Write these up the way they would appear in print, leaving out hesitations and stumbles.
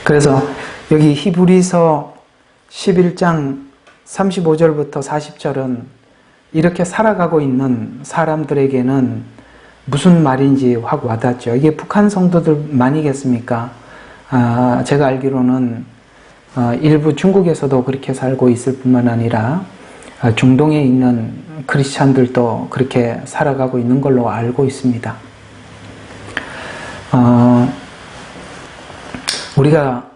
그래서 여기 히브리서 11장 35절부터 40절은 이렇게 살아가고 있는 사람들에게는 무슨 말인지 확 와닿죠. 이게 북한 성도들만이겠습니까? 제가 알기로는 일부 중국에서도 그렇게 살고 있을 뿐만 아니라 중동에 있는 크리스찬들도 그렇게 살아가고 있는 걸로 알고 있습니다. 우리가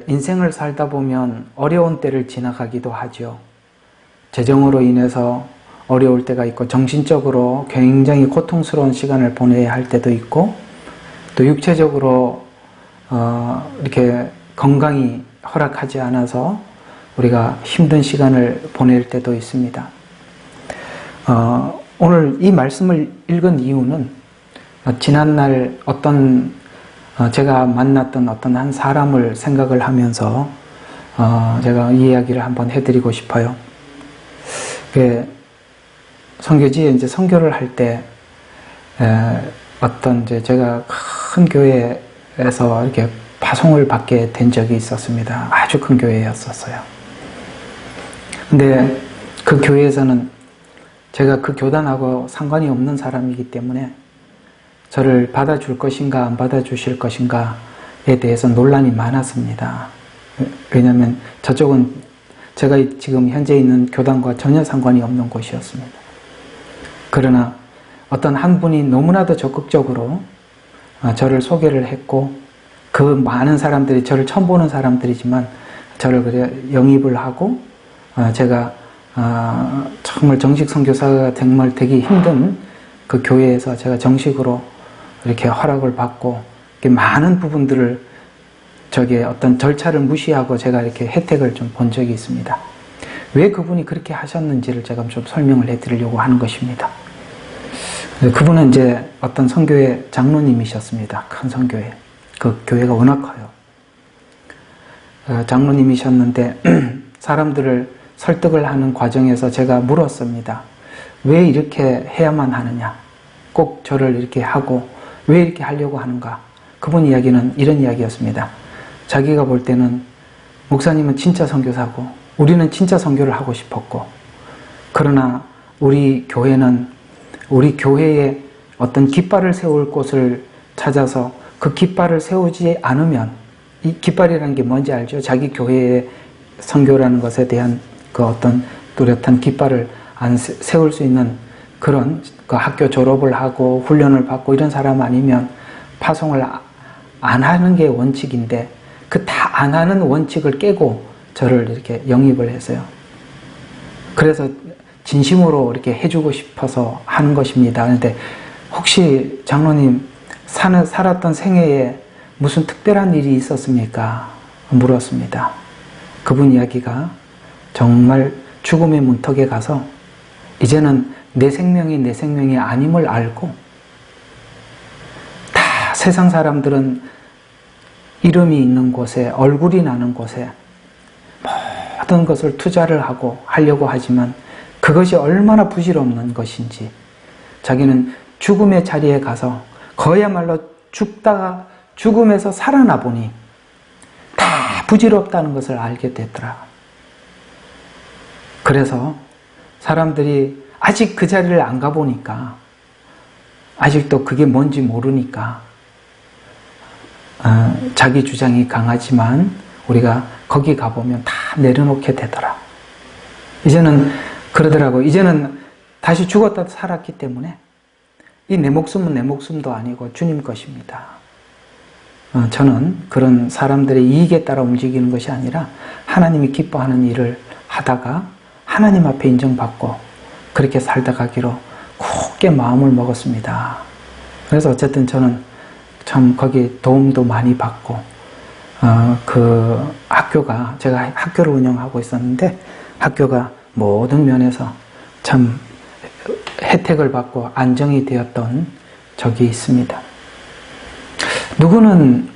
인생을 살다 보면 어려운 때를 지나가기도 하죠. 재정으로 인해서 어려울 때가 있고 정신적으로 굉장히 고통스러운 시간을 보내야 할 때도 있고 또 육체적으로 이렇게 건강이 허락하지 않아서 우리가 힘든 시간을 보낼 때도 있습니다. 오늘 이 말씀을 읽은 이유는 지난날 제가 만났던 어떤 한 사람을 생각을 하면서 제가 이 이야기를 한번 해드리고 싶어요. 선교지에 이제 선교를 할 때 제가 큰 교회에서 이렇게 파송을 받게 된 적이 있었습니다. 아주 큰 교회였었어요. 근데 그 교회에서는 제가 그 교단하고 상관이 없는 사람이기 때문에 저를 받아줄 것인가 안 받아주실 것인가에 대해서 논란이 많았습니다. 왜냐하면 저쪽은 제가 지금 현재 있는 교단과 전혀 상관이 없는 곳이었습니다. 그러나 어떤 한 분이 너무나도 적극적으로 저를 소개를 했고 그 많은 사람들이 저를 처음 보는 사람들이지만 저를 그래 영입을 하고 제가 정말 정식 선교사가 정말 되기 힘든 그 교회에서 제가 정식으로 이렇게 허락을 받고 많은 부분들을 어떤 절차를 무시하고 제가 이렇게 혜택을 좀 본 적이 있습니다. 왜 그분이 그렇게 하셨는지를 제가 좀 설명을 해드리려고 하는 것입니다. 그분은 이제 어떤 선교회 장로님이셨습니다. 큰 선교회. 그 교회가 워낙 커요. 장로님이셨는데 사람들을 설득을 하는 과정에서 제가 물었습니다. 왜 이렇게 해야만 하느냐? 꼭 저를 이렇게 하고 왜 이렇게 하려고 하는가? 그분 이야기는 이런 이야기였습니다. 자기가 볼 때는 목사님은 진짜 선교사고 우리는 진짜 선교를 하고 싶었고 그러나 우리 교회는 우리 교회에 어떤 깃발을 세울 곳을 찾아서 그 깃발을 세우지 않으면 이 깃발이라는 게 뭔지 알죠? 자기 교회의 선교라는 것에 대한 그 어떤 뚜렷한 깃발을 안 세울 수 있는 그런 그 학교 졸업을 하고 훈련을 받고 이런 사람 아니면 파송을 안 하는 게 원칙인데 그 다 안 하는 원칙을 깨고 저를 이렇게 영입을 했어요. 그래서 진심으로 이렇게 해주고 싶어서 하는 것입니다. 그런데 혹시 장로님 살았던 생애에 무슨 특별한 일이 있었습니까? 물었습니다. 그분 이야기가 정말 죽음의 문턱에 가서 이제는 내 생명이 아님을 알고 다 세상 사람들은 이름이 있는 곳에 얼굴이 나는 곳에 모든 것을 투자를 하려고 하지만 그것이 얼마나 부질없는 것인지 자기는 죽음의 자리에 가서 그야말로 죽다가 죽음에서 살아나 보니 다 부질없다는 것을 알게 됐더라. 그래서 사람들이 아직 그 자리를 안 가보니까 아직도 그게 뭔지 모르니까 자기 주장이 강하지만 우리가 거기 가보면 다 내려놓게 되더라. 이제는 그러더라고. 이제는 다시 죽었다 살았기 때문에 이 내 목숨은 내 목숨도 아니고 주님 것입니다. 저는 그런 사람들의 이익에 따라 움직이는 것이 아니라 하나님이 기뻐하는 일을 하다가 하나님 앞에 인정받고 그렇게 살다 가기로 굳게 마음을 먹었습니다. 그래서 어쨌든 저는 참 거기 도움도 많이 받고 그 학교가 제가 학교를 운영하고 있었는데 학교가 모든 면에서 참 혜택을 받고 안정이 되었던 적이 있습니다. 누구는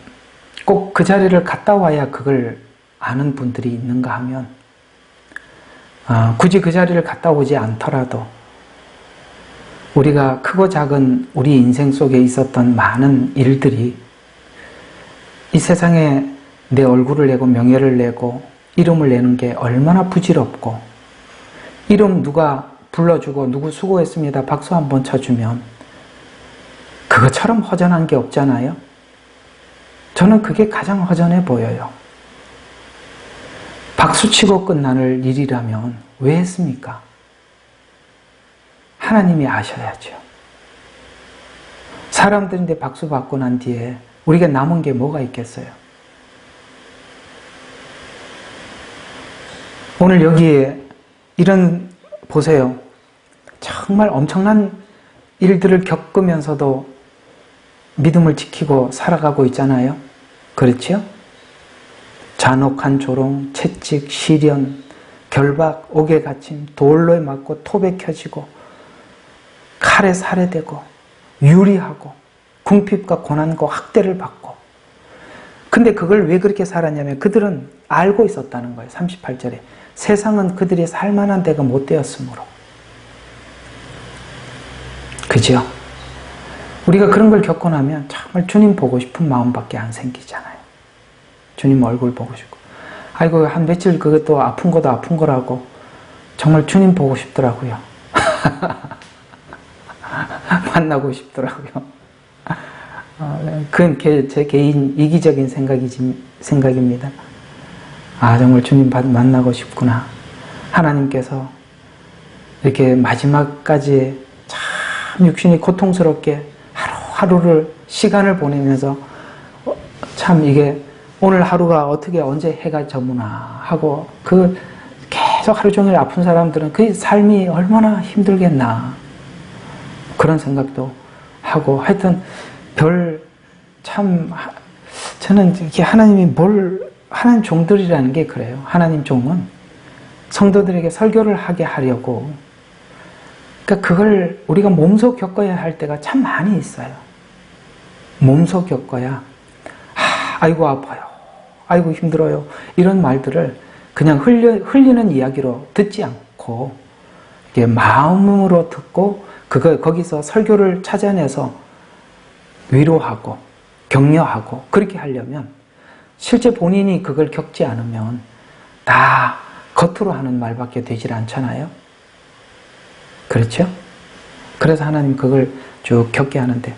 꼭 그 자리를 갔다 와야 그걸 아는 분들이 있는가 하면 굳이 그 자리를 갔다 오지 않더라도 우리가 크고 작은 우리 인생 속에 있었던 많은 일들이 이 세상에 내 얼굴을 내고 명예를 내고 이름을 내는 게 얼마나 부질없고, 이름 누가 불러주고 누구 수고했습니다 박수 한번 쳐주면 그것처럼 허전한 게 없잖아요. 저는 그게 가장 허전해 보여요. 박수치고 끝날 일이라면 왜 했습니까? 하나님이 아셔야죠. 사람들인데 박수 받고 난 뒤에 우리가 남은 게 뭐가 있겠어요? 오늘 여기에 이런, 보세요. 정말 엄청난 일들을 겪으면서도 믿음을 지키고 살아가고 있잖아요. 그렇죠? 잔혹한 조롱, 채찍, 시련, 결박, 옥에 갇힘, 돌로에 맞고 톱에 켜지고 칼에 살해되고 유리하고 궁핍과 고난과 학대를 받고, 근데 그걸 왜 그렇게 살았냐면 그들은 알고 있었다는 거예요. 38절에 세상은 그들이 살만한 데가 못 되었으므로. 그죠? 우리가 그런 걸 겪고 나면 정말 주님 보고 싶은 마음밖에 안 생기잖아요. 주님 얼굴 보고 싶고, 아이고 한 며칠 그것도 아픈 것도 아픈 거라고 정말 주님 보고 싶더라고요. 만나고 싶더라고요. 그건 제 개인 이기적인 생각입니다. 아, 정말 주님 만나고 싶구나. 하나님께서 이렇게 마지막까지 참 육신이 고통스럽게 하루하루를 시간을 보내면서 참 이게 오늘 하루가 어떻게 언제 해가 저무나 하고, 그 계속 하루 종일 아픈 사람들은 그 삶이 얼마나 힘들겠나 그런 생각도 하고, 하여튼 저는 이게 하나님 종들이라는 게 그래요. 하나님 종은 성도들에게 설교를 하게 하려고, 그러니까 그걸 우리가 몸소 겪어야 할 때가 참 많이 있어요. 몸소 겪어야, 아이고 아파요, 아이고 힘들어요, 이런 말들을 그냥 흘리는 이야기로 듣지 않고 이게 마음으로 듣고 거기서 설교를 찾아내서 위로하고 격려하고 그렇게 하려면, 실제 본인이 그걸 겪지 않으면 다 겉으로 하는 말밖에 되질 않잖아요. 그렇죠? 그래서 하나님 그걸 쭉 겪게 하는데,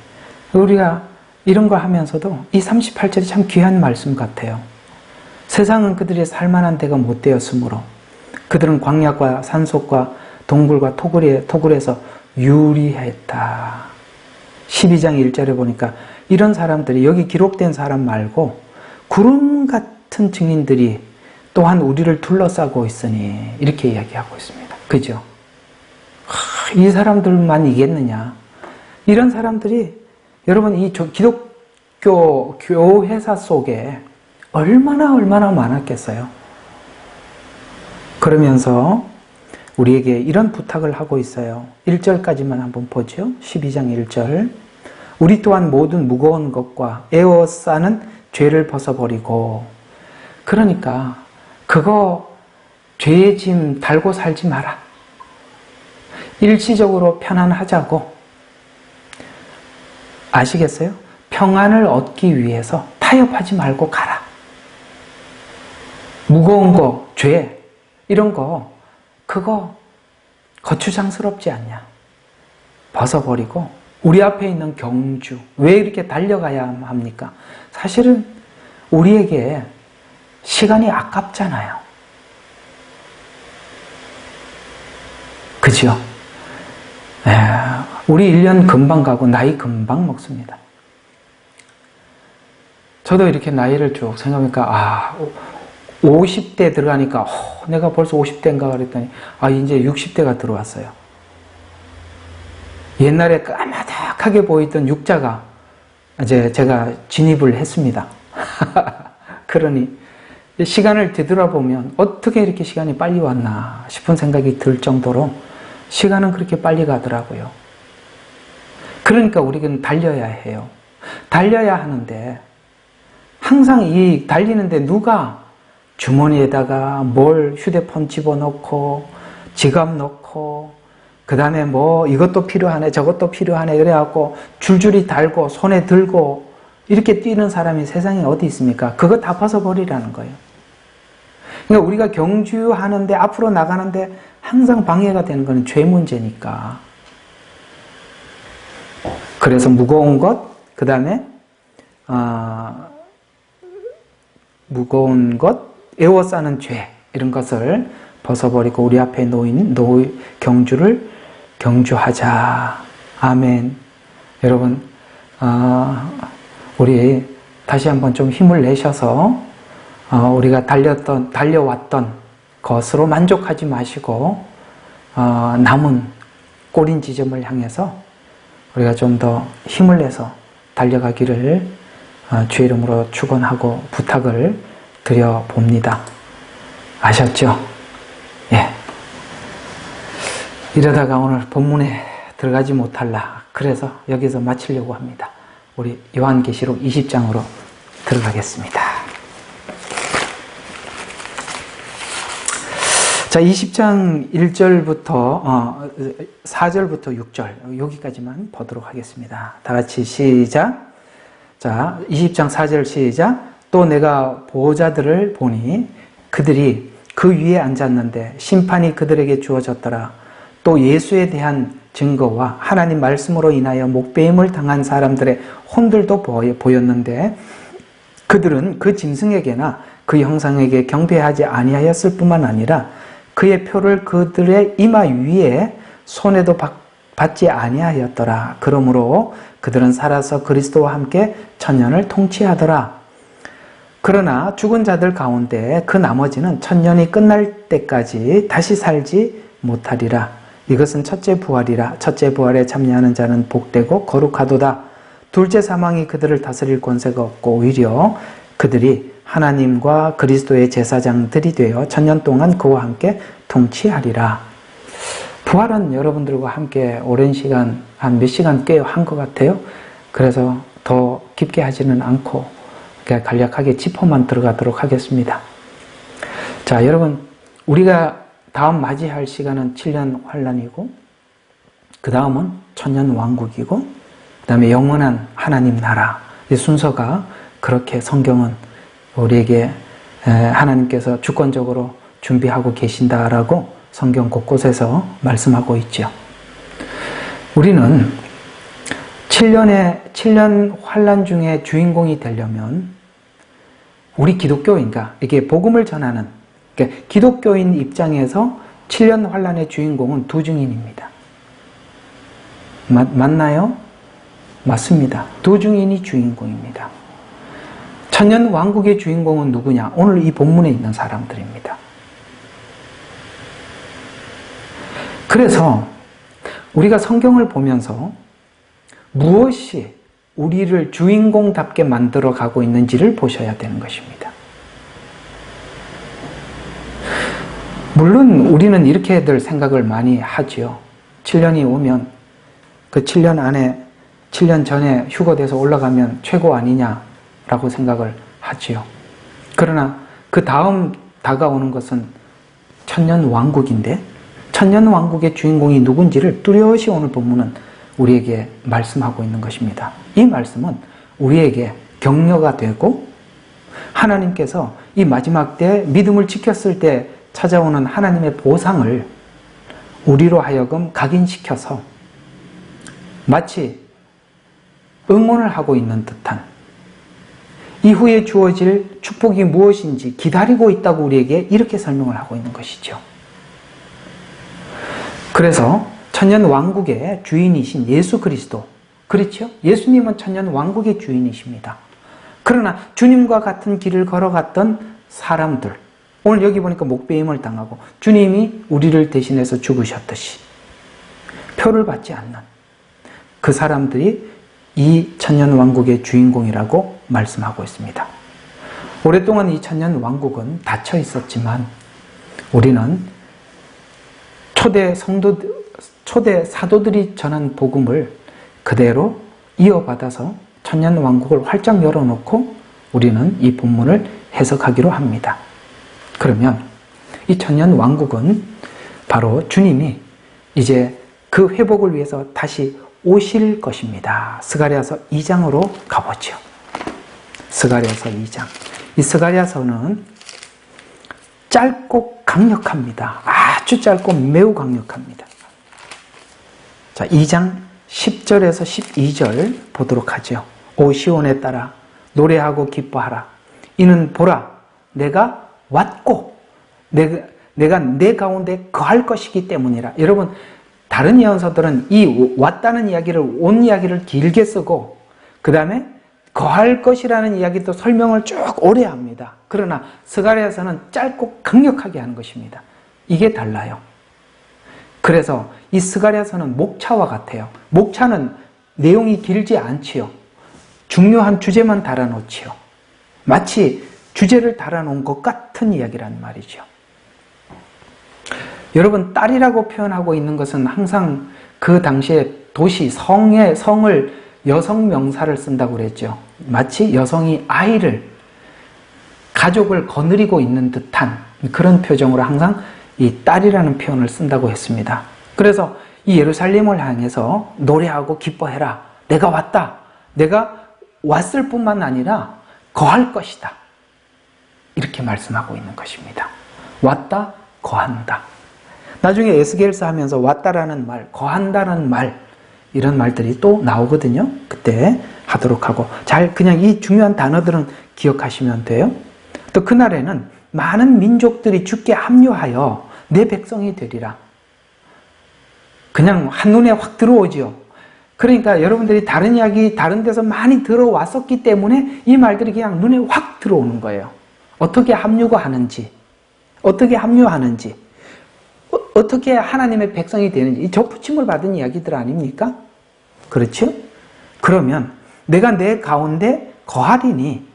우리가 이런 거 하면서도 이 38절이 참 귀한 말씀 같아요. 세상은 그들이 살만한 데가 못 되었으므로 그들은 광야과 산속과 동굴과 토굴에서 유리했다. 12장 1절에 보니까 이런 사람들이, 여기 기록된 사람 말고 구름 같은 증인들이 또한 우리를 둘러싸고 있으니, 이렇게 이야기하고 있습니다. 그죠? 이 사람들만 이겠느냐? 이런 사람들이, 여러분, 이 기독교 교회사 속에 얼마나 많았겠어요? 그러면서 우리에게 이런 부탁을 하고 있어요. 1절까지만 한번 보죠. 12장 1절. 우리 또한 모든 무거운 것과 에워싸는 죄를 벗어버리고, 그러니까 그거 죄의 짐 달고 살지 마라. 일시적으로 편안하자고. 아시겠어요? 평안을 얻기 위해서 타협하지 말고 가라. 무거운 거, 죄, 이런 거, 그거 거추장스럽지 않냐? 벗어버리고 우리 앞에 있는 경주, 왜 이렇게 달려가야 합니까? 사실은 우리에게 시간이 아깝잖아요. 그죠? 우리 1년 금방 가고 나이 금방 먹습니다. 저도 이렇게 나이를 쭉 생각하니까 50대 들어가니까 내가 벌써 50대인가 그랬더니 이제 60대가 들어왔어요. 옛날에 까마득하게 보이던 육자가 이제 제가 진입을 했습니다. 그러니 시간을 되돌아보면 어떻게 이렇게 시간이 빨리 왔나 싶은 생각이 들 정도로 시간은 그렇게 빨리 가더라고요. 그러니까 우리는 달려야 해요. 달려야 하는데 항상 이 달리는데 누가 주머니에다가 뭘 휴대폰 집어넣고 지갑 넣고 그 다음에 뭐 이것도 필요하네 저것도 필요하네 그래갖고 줄줄이 달고 손에 들고 이렇게 뛰는 사람이 세상에 어디 있습니까? 그거 다 벗어버리라는 거예요. 그러니까 우리가 경주하는데, 앞으로 나가는데 항상 방해가 되는 것은 죄 문제니까. 그래서 무거운 것, 그 다음에 무거운 것, 애워싸는 죄, 이런 것을 벗어버리고 우리 앞에 놓인 경주를 경주하자. 아멘. 여러분, 우리 다시 한번 좀 힘을 내셔서 우리가 달려왔던 것으로 만족하지 마시고 남은 꼬린 지점을 향해서 우리가 좀 더 힘을 내서 달려가기를 주의 이름으로 축원하고 부탁을 드려봅니다. 아셨죠? 예. 이러다가 오늘 본문에 들어가지 못할라. 그래서 여기서 마치려고 합니다. 우리 요한계시록 20장으로 들어가겠습니다. 자, 20장 1절부터 4절부터 6절 여기까지만 보도록 하겠습니다. 다 같이 시작. 자, 20장 4절 시작. 또 내가 보호자들을 보니 그들이 그 위에 앉았는데 심판이 그들에게 주어졌더라. 또 예수에 대한 증거와 하나님 말씀으로 인하여 목배임을 당한 사람들의 혼들도 보였는데 그들은 그 짐승에게나 그 형상에게 경배하지 아니하였을 뿐만 아니라 그의 표를 그들의 이마 위에 손에도 받지 아니하였더라. 그러므로 그들은 살아서 그리스도와 함께 천년을 통치하더라. 그러나 죽은 자들 가운데 그 나머지는 천년이 끝날 때까지 다시 살지 못하리라. 이것은 첫째 부활이라. 첫째 부활에 참여하는 자는 복되고 거룩하도다. 둘째 사망이 그들을 다스릴 권세가 없고 오히려 그들이 하나님과 그리스도의 제사장들이 되어 천년 동안 그와 함께 통치하리라. 부활은 여러분들과 함께 오랜 시간, 한 몇 시간 꽤 한 것 같아요. 그래서 더 깊게 하지는 않고 그냥 간략하게 짚어만 들어가도록 하겠습니다. 자, 여러분, 우리가 다음 맞이할 시간은 7년 환란이고 그 다음은 천년 왕국이고 그 다음에 영원한 하나님 나라. 이 순서가 그렇게 성경은 우리에게 하나님께서 주권적으로 준비하고 계신다라고 성경 곳곳에서 말씀하고 있죠. 우리는 7년 환란 중에 주인공이 되려면 우리 기독교인가 이게 복음을 전하는 그러니까 기독교인 입장에서 7년 환란의 주인공은 두 증인입니다. 맞나요? 맞습니다. 두 증인이 주인공입니다. 천년 왕국의 주인공은 누구냐? 오늘 이 본문에 있는 사람들입니다. 그래서 우리가 성경을 보면서 무엇이 우리를 주인공답게 만들어 가고 있는지를 보셔야 되는 것입니다. 물론 우리는 이렇게들 생각을 많이 하지요. 7년이 오면 그 7년 안에 7년 전에 휴거돼서 올라가면 최고 아니냐라고 생각을 하지요. 그러나 그 다음 다가오는 것은 천년 왕국인데 천년 왕국의 주인공이 누군지를 뚜렷이 오늘 본문은 우리에게 말씀하고 있는 것입니다. 이 말씀은 우리에게 격려가 되고 하나님께서 이 마지막 때 믿음을 지켰을 때 찾아오는 하나님의 보상을 우리로 하여금 각인시켜서 마치 응원을 하고 있는 듯한 이후에 주어질 축복이 무엇인지 기다리고 있다고 우리에게 이렇게 설명을 하고 있는 것이죠. 그래서 천년 왕국의 주인이신 예수 그리스도, 그렇죠? 예수님은 천년 왕국의 주인이십니다. 그러나 주님과 같은 길을 걸어갔던 사람들, 오늘 여기 보니까 목배임을 당하고 주님이 우리를 대신해서 죽으셨듯이 표를 받지 않는 그 사람들이 이 천년 왕국의 주인공이라고 말씀하고 있습니다. 오랫동안 이 천년 왕국은 닫혀 있었지만 우리는 초대 사도들이 전한 복음을 그대로 이어받아서 천년 왕국을 활짝 열어놓고 우리는 이 본문을 해석하기로 합니다. 그러면 이 천년 왕국은 바로 주님이 이제 그 회복을 위해서 다시 오실 것입니다. 스가랴서 2장으로 가보죠. 스가랴서 2장. 이 스가랴서는 짧고 강력합니다. 아주 짧고 매우 강력합니다. 자, 2장 10절에서 12절 보도록 하죠. 오 시온에 따라 노래하고 기뻐하라. 이는 보라, 내가 왔고 내가 내 가운데 거할 것이기 때문이라. 여러분, 다른 예언서들은 이 왔다는 이야기를, 온 이야기를 길게 쓰고 그 다음에 거할 것이라는 이야기도 설명을 쭉 오래 합니다. 그러나 스가랴서는 짧고 강력하게 하는 것입니다. 이게 달라요. 그래서 이 스가랴서는 목차와 같아요. 목차는 내용이 길지 않지요. 중요한 주제만 달아놓지요. 마치 주제를 달아놓은 것 같은 이야기란 말이죠. 여러분, 딸이라고 표현하고 있는 것은 항상 그 당시에 도시, 성을 여성 명사를 쓴다고 그랬죠. 마치 여성이 아이를, 가족을 거느리고 있는 듯한 그런 표정으로 항상 이 딸이라는 표현을 쓴다고 했습니다. 그래서 이 예루살렘을 향해서 노래하고 기뻐해라. 내가 왔다. 내가 왔을 뿐만 아니라 거할 것이다. 이렇게 말씀하고 있는 것입니다. 왔다, 거한다. 나중에 에스겔서 하면서 왔다라는 말, 거한다는 말, 이런 말들이 또 나오거든요. 그때 하도록 하고, 잘 그냥 이 중요한 단어들은 기억하시면 돼요. 또 그날에는 많은 민족들이 주께 합류하여 내 백성이 되리라. 그냥 한눈에 확 들어오지요. 그러니까 여러분들이 다른 이야기 다른 데서 많이 들어왔었기 때문에 이 말들이 그냥 눈에 확 들어오는 거예요. 어떻게 합류가 하는지, 어떻게 합류하는지, 어떻게 하나님의 백성이 되는지, 이 접붙임을 받은 이야기들 아닙니까? 그렇죠? 그러면 내가 내 가운데 거하리니,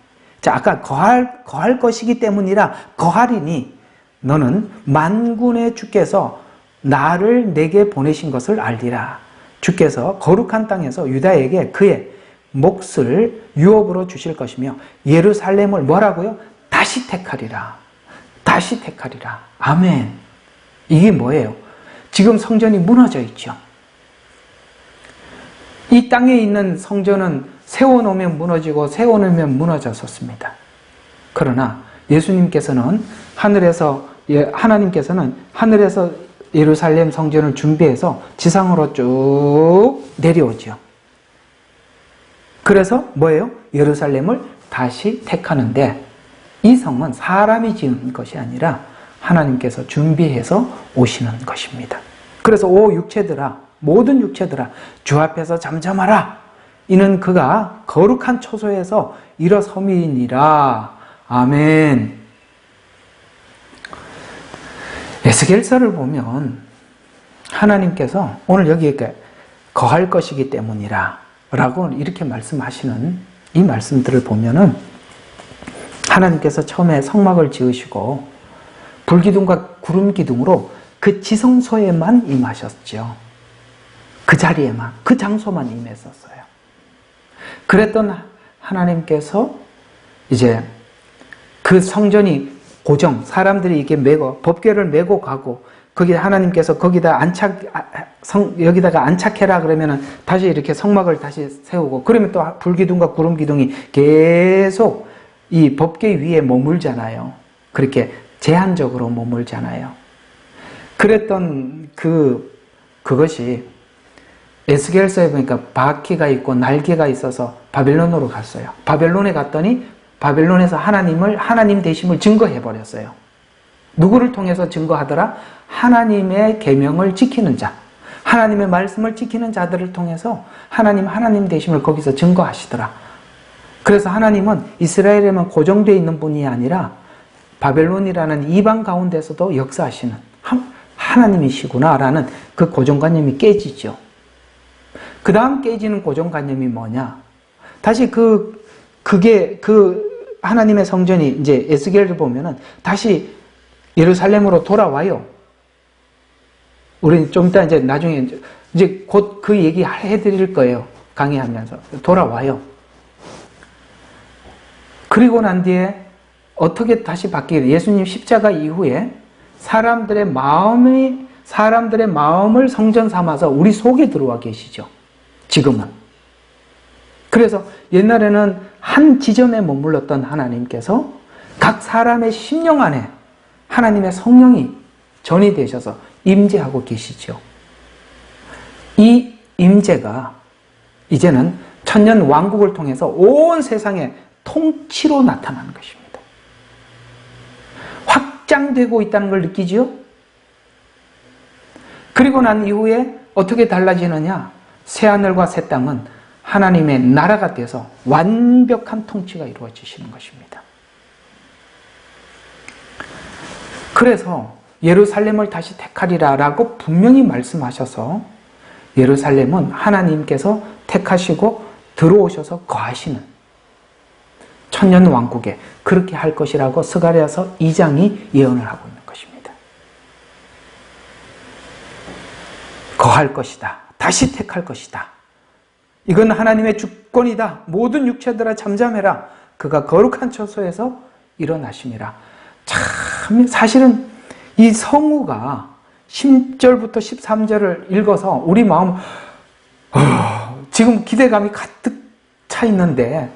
자, 아까 거할 것이기 때문이라 거하리니 너는 만군의 주께서 나를 내게 보내신 것을 알리라. 주께서 거룩한 땅에서 유다에게 그의 몫을 유업으로 주실 것이며 예루살렘을 뭐라고요? 다시 택하리라. 다시 택하리라. 아멘. 이게 뭐예요? 지금 성전이 무너져 있죠. 이 땅에 있는 성전은 세워놓으면 무너지고 세워놓으면 무너졌었습니다. 그러나 예수님께서는 하나님께서는 하늘에서 예루살렘 성전을 준비해서 지상으로 쭉 내려오죠. 그래서 뭐예요? 예루살렘을 다시 택하는데 이 성은 사람이 지은 것이 아니라 하나님께서 준비해서 오시는 것입니다. 그래서 오 육체들아, 모든 육체들아, 주 앞에서 잠잠하라. 이는 그가 거룩한 처소에서 일어섬이니라. 아멘. 에스겔서를 보면 하나님께서 오늘 여기에 거할 것이기 때문이라 라고 이렇게 말씀하시는 이 말씀들을 보면은 하나님께서 처음에 성막을 지으시고 불기둥과 구름기둥으로 그 지성소에만 임하셨죠. 그 자리에만, 그 장소만 임했었어요. 그랬던 하나님께서 이제 그 성전이 고정, 사람들이 이렇게 메고, 법궤를 메고 가고, 거기 하나님께서 거기다 여기다가 안착해라 그러면은 다시 이렇게 성막을 다시 세우고, 그러면 또 불기둥과 구름기둥이 계속 이 법궤 위에 머물잖아요. 그렇게 제한적으로 머물잖아요. 그랬던 그것이 에스겔서에 보니까 바퀴가 있고 날개가 있어서 바벨론으로 갔어요. 바벨론에 갔더니 바벨론에서 하나님 되심을 증거해버렸어요. 누구를 통해서 증거하더라? 하나님의 계명을 지키는 자, 하나님의 말씀을 지키는 자들을 통해서 하나님 되심을 거기서 증거하시더라. 그래서 하나님은 이스라엘에만 고정되어 있는 분이 아니라 바벨론이라는 이방 가운데서도 역사하시는 하나님이시구나라는 그 고정관념이 깨지죠. 그 다음 깨지는 고정관념이 뭐냐? 다시 그게 하나님의 성전이 이제 에스겔을 보면은 다시 예루살렘으로 돌아와요. 우리는 좀 이따 이제 나중에 이제 곧 그 얘기 해드릴 거예요. 강의하면서. 돌아와요. 그리고 난 뒤에 어떻게 다시 바뀌게 예수님 십자가 이후에 사람들의 마음을 성전 삼아서 우리 속에 들어와 계시죠. 지금은. 그래서 옛날에는 한 지점에 머물렀던 하나님께서 각 사람의 심령 안에 하나님의 성령이 전이 되셔서 임재하고 계시죠. 이 임재가 이제는 천년 왕국을 통해서 온 세상의 통치로 나타나는 것입니다. 확장되고 있다는 걸 느끼지요? 그리고 난 이후에 어떻게 달라지느냐? 새하늘과 새 땅은 하나님의 나라가 돼서 완벽한 통치가 이루어지시는 것입니다. 그래서 예루살렘을 다시 택하리라 라고 분명히 말씀하셔서 예루살렘은 하나님께서 택하시고 들어오셔서 거하시는 천년 왕국에 그렇게 할 것이라고 스가랴서 2장이 예언을 하고 있는 것입니다. 거할 것이다. 다시 택할 것이다. 이건 하나님의 주권이다. 모든 육체들아 잠잠해라. 그가 거룩한 처소에서 일어나심이라. 참 사실은 이 성우가 10절부터 13절을 읽어서 우리 마음 지금 기대감이 가득 차 있는데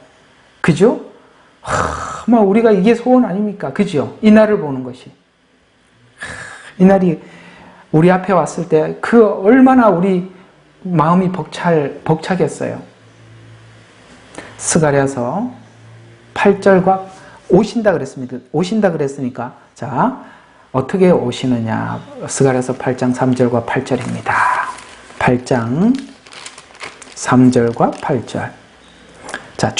그죠? 막 우리가 이게 소원 아닙니까? 그죠? 이 날을 보는 것이 이 날이 우리 앞에 왔을 때 그 얼마나 우리 마음이 벅차겠어요. 스가랴서 8절과 오신다 그랬습니다. 오신다 그랬으니까 자 어떻게 오시느냐? 스가랴서 8장 3절과 8절입니다. 8장 3절과 8절. 자,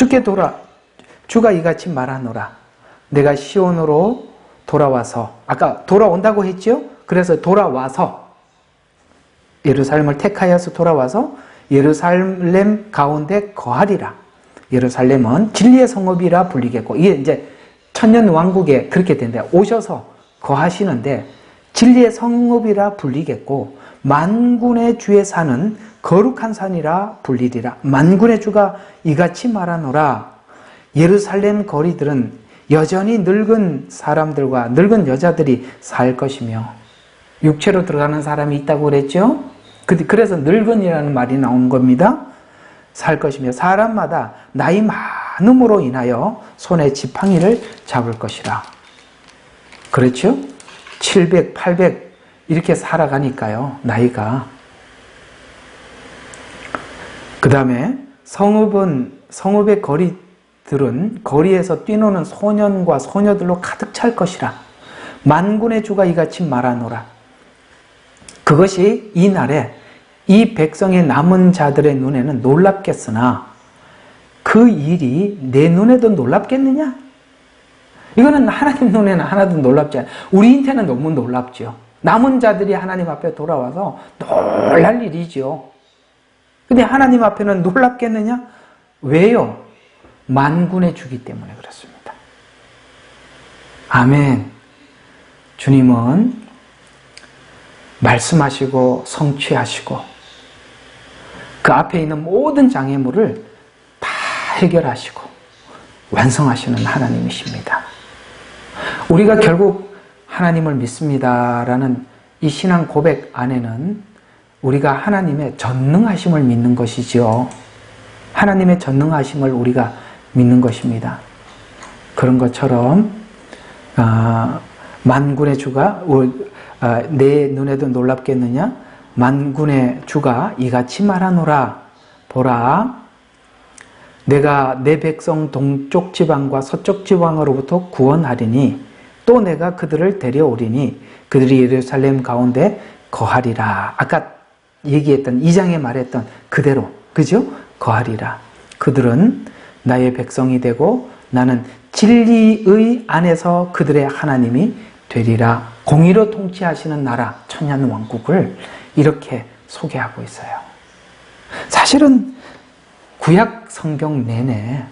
주가 이같이 말하노라. 내가 시온으로 돌아와서 아까 돌아온다고 했죠? 그래서 돌아와서 예루살렘을 택하여서 돌아와서 예루살렘 가운데 거하리라. 예루살렘은 진리의 성읍이라 불리겠고 이게 이제 천년 왕국에 그렇게 된다. 오셔서 거하시는데 진리의 성읍이라 불리겠고 만군의 주에 사는 거룩한 산이라 불리리라. 만군의 주가 이같이 말하노라. 예루살렘 거리들은 여전히 늙은 사람들과 늙은 여자들이 살 것이며 육체로 들어가는 사람이 있다고 그랬죠? 그래서 늙은이라는 말이 나온 겁니다. 살 것이며 사람마다 나이 많음으로 인하여 손에 지팡이를 잡을 것이라. 그렇죠? 700, 800 이렇게 살아가니까요. 나이가. 그 다음에 성읍의 거리들은 거리에서 뛰노는 소년과 소녀들로 가득 찰 것이라. 만군의 주가 이같이 말하노라. 그것이 이 날에 이 백성의 남은 자들의 눈에는 놀랍겠으나 그 일이 내 눈에도 놀랍겠느냐? 이거는 하나님 눈에는 하나도 놀랍지 않아요. 우리한테는 너무 놀랍죠. 남은 자들이 하나님 앞에 돌아와서 놀랄 일이죠. 근데 하나님 앞에는 놀랍겠느냐? 왜요? 만군의 주기 때문에 그렇습니다. 아멘. 주님은 말씀하시고 성취하시고 그 앞에 있는 모든 장애물을 다 해결하시고 완성하시는 하나님이십니다. 우리가 결국 하나님을 믿습니다라는 이 신앙 고백 안에는 우리가 하나님의 전능하심을 믿는 것이죠. 하나님의 전능하심을 우리가 믿는 것입니다. 그런 것처럼 만군의 주가 내 눈에도 놀랍겠느냐? 만군의 주가 이같이 말하노라. 보라, 내가 내 백성 동쪽 지방과 서쪽 지방으로부터 구원하리니 또 내가 그들을 데려오리니 그들이 예루살렘 가운데 거하리라. 아까 얘기했던 2장에 말했던 그대로 그죠? 거하리라. 그들은 나의 백성이 되고 나는 진리의 안에서 그들의 하나님이 되리라. 공의로 통치하시는 나라 천년 왕국을 이렇게 소개하고 있어요. 사실은 구약 성경 내내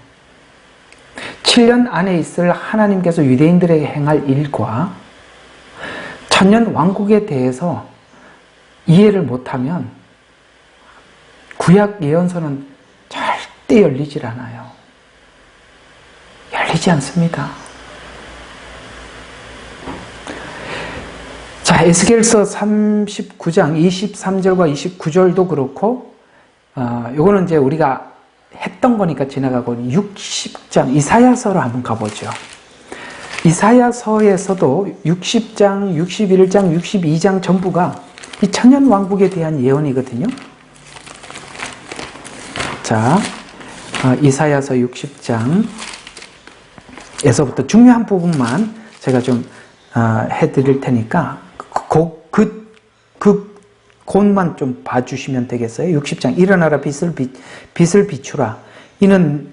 7년 안에 있을 하나님께서 유대인들에게 행할 일과 천년 왕국에 대해서 이해를 못하면 구약 예언서는 절대 열리질 않아요. 열리지 않습니다. 자, 에스겔서 39장 23절과 29절도 그렇고, 요거는 이제 우리가 했던 거니까 지나가고 60장 이사야서로 한번 가보죠. 이사야서에서도 60장, 61장, 62장 전부가 이 천년왕국에 대한 예언이거든요. 자, 이사야서 60장에서부터 중요한 부분만 제가 좀 해드릴 테니까 그 곳만 좀 봐주시면 되겠어요. 60장 일어나라 빛을 비추라. 이는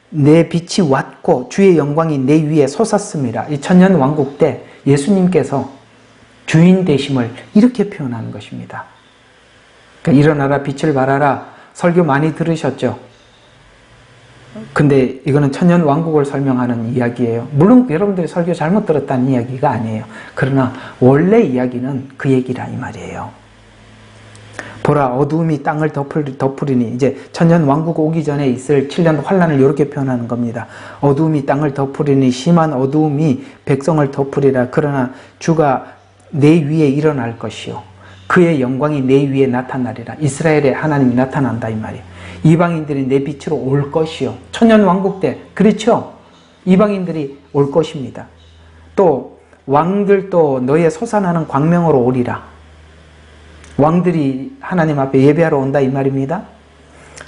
내 빛이 왔고 주의 영광이 내 위에 솟았음이라. 이 천년왕국 때 예수님께서 주인 되심을 이렇게 표현하는 것입니다. 그러니까 일어나라 빛을 발하라. 설교 많이 들으셨죠? 근데 이거는 천년왕국을 설명하는 이야기예요. 물론 여러분들이 설교 잘못 들었다는 이야기가 아니에요. 그러나 원래 이야기는 그 얘기라 이 말이에요. 보라 어두움이 땅을 덮으리니 이제 천년왕국 오기 전에 있을 7년 환란을 이렇게 표현하는 겁니다. 어두움이 땅을 덮으리니 심한 어두움이 백성을 덮으리라. 그러나 주가 내 위에 일어날 것이요 그의 영광이 내 위에 나타나리라. 이스라엘의 하나님이 나타난다 이 말이에요. 이방인들이 내 빛으로 올 것이요. 천년왕국 때 그렇죠? 이방인들이 올 것입니다. 또 왕들도 너의 솟아나는 광명으로 오리라. 왕들이 하나님 앞에 예배하러 온다 이 말입니다.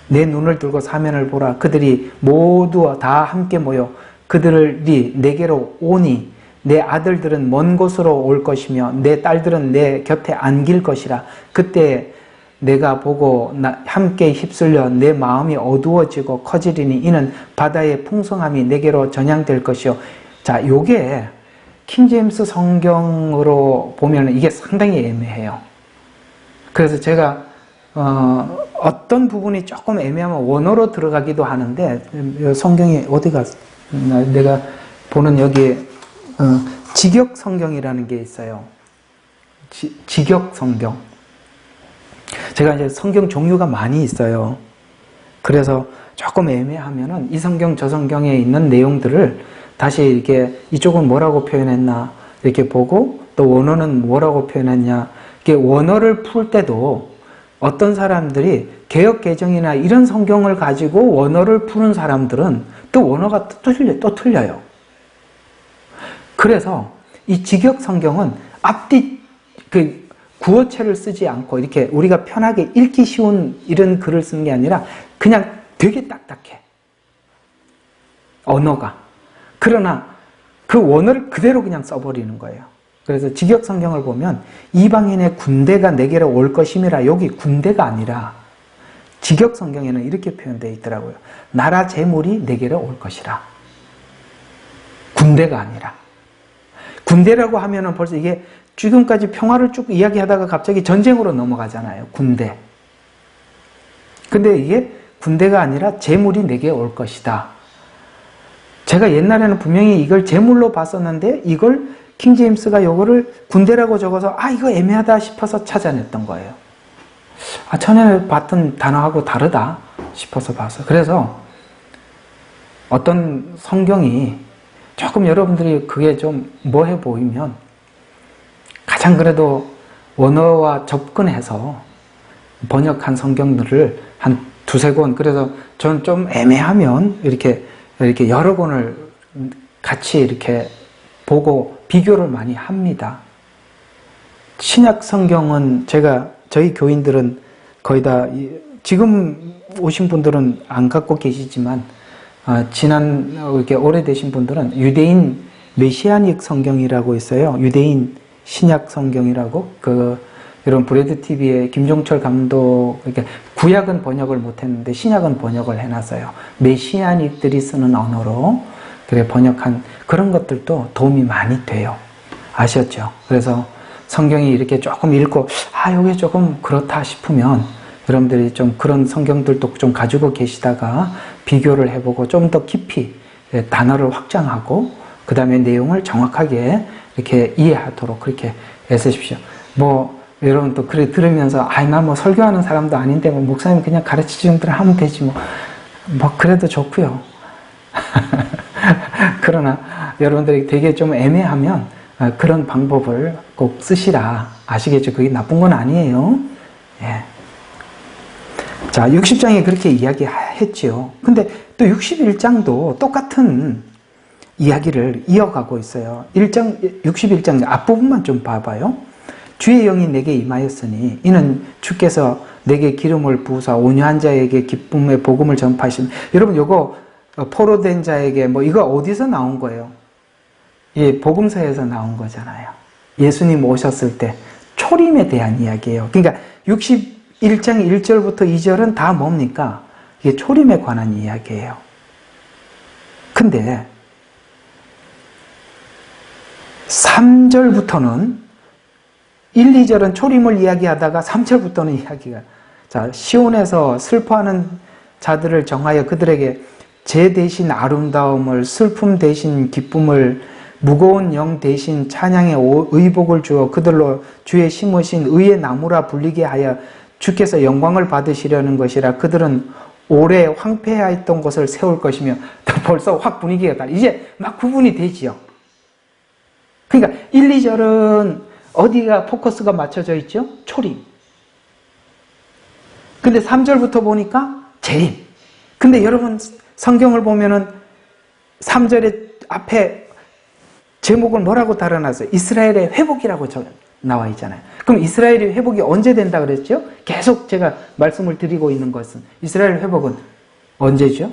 내 눈을 들고 사면을 보라. 그들이 모두 다 함께 모여 그들이 내게로 오니 내 아들들은 먼 곳으로 올 것이며 내 딸들은 내 곁에 안길 것이라. 그때 내가 보고 함께 휩쓸려 내 마음이 어두워지고 커지리니 이는 바다의 풍성함이 내게로 전향될 것이요. 자, 요게 킹제임스 성경으로 보면 이게 상당히 애매해요. 그래서 제가 어떤 부분이 조금 애매하면 원어로 들어가기도 하는데 성경이 어디가 내가 보는 여기에 직역 성경이라는 게 있어요. 직역 성경. 제가 이제 성경 종류가 많이 있어요. 그래서 조금 애매하면은 이 성경 저 성경에 있는 내용들을 다시 이렇게 이쪽은 뭐라고 표현했나 이렇게 보고 또 원어는 뭐라고 표현했냐. 이게 원어를 풀 때도 어떤 사람들이 개역 개정이나 이런 성경을 가지고 원어를 푸는 사람들은 또 원어가 또 틀려요. 그래서 이 직역 성경은 앞뒤 구어체를 쓰지 않고 이렇게 우리가 편하게 읽기 쉬운 이런 글을 쓰는 게 아니라 그냥 되게 딱딱해. 언어가. 그러나 그 원어를 그대로 그냥 써버리는 거예요. 그래서 직역 성경을 보면 이방인의 군대가 내게로 올 것임이라. 여기 군대가 아니라 직역 성경에는 이렇게 표현되어 있더라고요. 나라 재물이 내게로 올 것이라. 군대가 아니라. 군대라고 하면은 벌써 이게 지금까지 평화를 쭉 이야기하다가 갑자기 전쟁으로 넘어가잖아요. 군대. 근데 이게 군대가 아니라 재물이 내게 올 것이다. 제가 옛날에는 분명히 이걸 재물로 봤었는데 이걸 킹제임스가 이거를 군대라고 적어서 이거 애매하다 싶어서 찾아냈던 거예요. 전에 봤던 단어하고 다르다 싶어서 봤어요. 그래서 어떤 성경이 조금 여러분들이 그게 좀 뭐해 보이면 가장 그래도 원어와 접근해서 번역한 성경들을 한 두세 권, 그래서 저는 좀 애매하면 이렇게 여러 권을 같이 이렇게 보고 비교를 많이 합니다. 신약 성경은 저희 교인들은 거의 다, 지금 오신 분들은 안 갖고 계시지만, 지난, 이렇게 오래되신 분들은 유대인 메시아닉 성경이라고 있어요. 유대인 신약 성경이라고. 이런 브레드 TV의 김종철 감독, 이렇게 구약은 번역을 못했는데 신약은 번역을 해놨어요. 메시아닉들이 쓰는 언어로 그래 번역한 그런 것들도 도움이 많이 돼요. 아셨죠? 그래서 성경이 이렇게 조금 읽고 이게 조금 그렇다 싶으면 여러분들이 좀 그런 성경들도 좀 가지고 계시다가 비교를 해보고 좀 더 깊이 단어를 확장하고 그 다음에 내용을 정확하게 이렇게 이해하도록 그렇게 애쓰십시오. 여러분 또 그래 들으면서 나 뭐 설교하는 사람도 아닌데 목사님 그냥 가르치는 대로 하면 되지 그래도 좋고요. 그러나 여러분들이 되게 좀 애매하면 그런 방법을 꼭 쓰시라. 아시겠죠? 그게 나쁜 건 아니에요. 예. 자, 60장에 그렇게 이야기해 했지요. 근데 또 61장도 똑같은 이야기를 이어가고 있어요. 61장 앞부분만 좀 봐봐요. 주의 영이 내게 임하였으니 이는 주께서 내게 기름을 부으사 온유한 자에게 기쁨의 복음을 전파하시는. 여러분 요거 포로된 자에게 뭐 이거 어디서 나온 거예요? 예, 복음서에서 나온 거잖아요. 예수님 오셨을 때 초림에 대한 이야기예요. 그러니까 61장 1절부터 2절은 다 뭡니까? 이게 초림에 관한 이야기예요. 근데 3절부터는 1, 2절은 초림을 이야기하다가 3절부터는 이야기가 자 시온에서 슬퍼하는 자들을 정하여 그들에게 재 대신 아름다움을 슬픔 대신 기쁨을 무거운 영 대신 찬양의 의복을 주어 그들로 주의 심으신 의의 나무라 불리게 하여 주께서 영광을 받으시려는 것이라. 그들은 오래 황폐하였던 것을 세울 것이며 벌써 확 분위기가 달라. 이제 막 구분이 되지요. 그러니까 1, 2절은 어디가 포커스가 맞춰져 있죠? 초림. 근데 3절부터 보니까 재림. 근데 여러분 성경을 보면은 3절의 앞에 제목을 뭐라고 달아놨어요? 이스라엘의 회복이라고 나와 있잖아요. 그럼 이스라엘의 회복이 언제 된다 그랬죠? 계속 제가 말씀을 드리고 있는 것은 이스라엘 회복은 언제죠?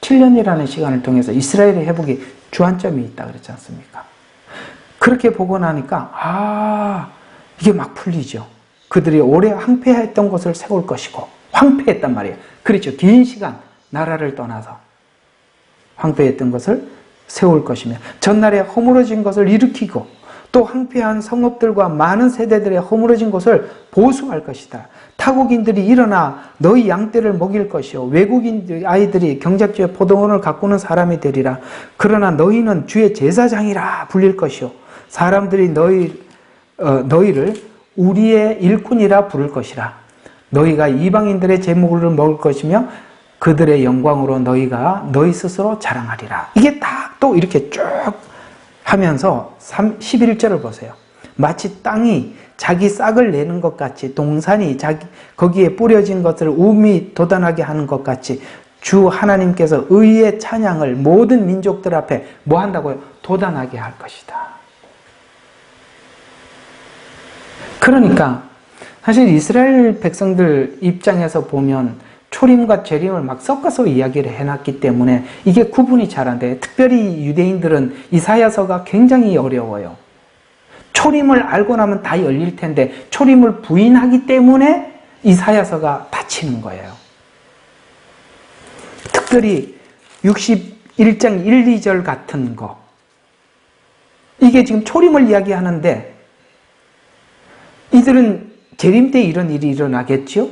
7년이라는 시간을 통해서 이스라엘의 회복이 주안점이 있다 그랬지 않습니까? 그렇게 보고 나니까 이게 막 풀리죠. 그들이 오래 황폐했던 것을 세울 것이고 황폐했단 말이에요. 그렇죠. 긴 시간 나라를 떠나서 황폐했던 것을 세울 것이며 전날에 허물어진 것을 일으키고 또 황폐한 성읍들과 많은 세대들의 허물어진 것을 보수할 것이다. 타국인들이 일어나 너희 양떼를 먹일 것이요 외국인 아이들이 경작지에 포도원을 가꾸는 사람이 되리라. 그러나 너희는 주의 제사장이라 불릴 것이요 사람들이 너희를 우리의 일꾼이라 부를 것이라. 너희가 이방인들의 제물을 먹을 것이며 그들의 영광으로 너희가 너희 스스로 자랑하리라. 이게 다 또 이렇게 쭉 하면서 11절을 보세요. 마치 땅이 자기 싹을 내는 것 같이 동산이 거기에 뿌려진 것을 우미 돋아나게 하는 것 같이 주 하나님께서 의의 찬양을 모든 민족들 앞에 뭐 한다고요? 돋아나게 할 것이다. 그러니까 사실 이스라엘 백성들 입장에서 보면 초림과 재림을 막 섞어서 이야기를 해놨기 때문에 이게 구분이 잘 안 돼요. 특별히 유대인들은 이사야서가 굉장히 어려워요. 초림을 알고 나면 다 열릴 텐데 초림을 부인하기 때문에 이사야서가 닫히는 거예요. 특별히 61장 1, 2절 같은 거 이게 지금 초림을 이야기하는데 이들은 재림 때 이런 일이 일어나겠죠?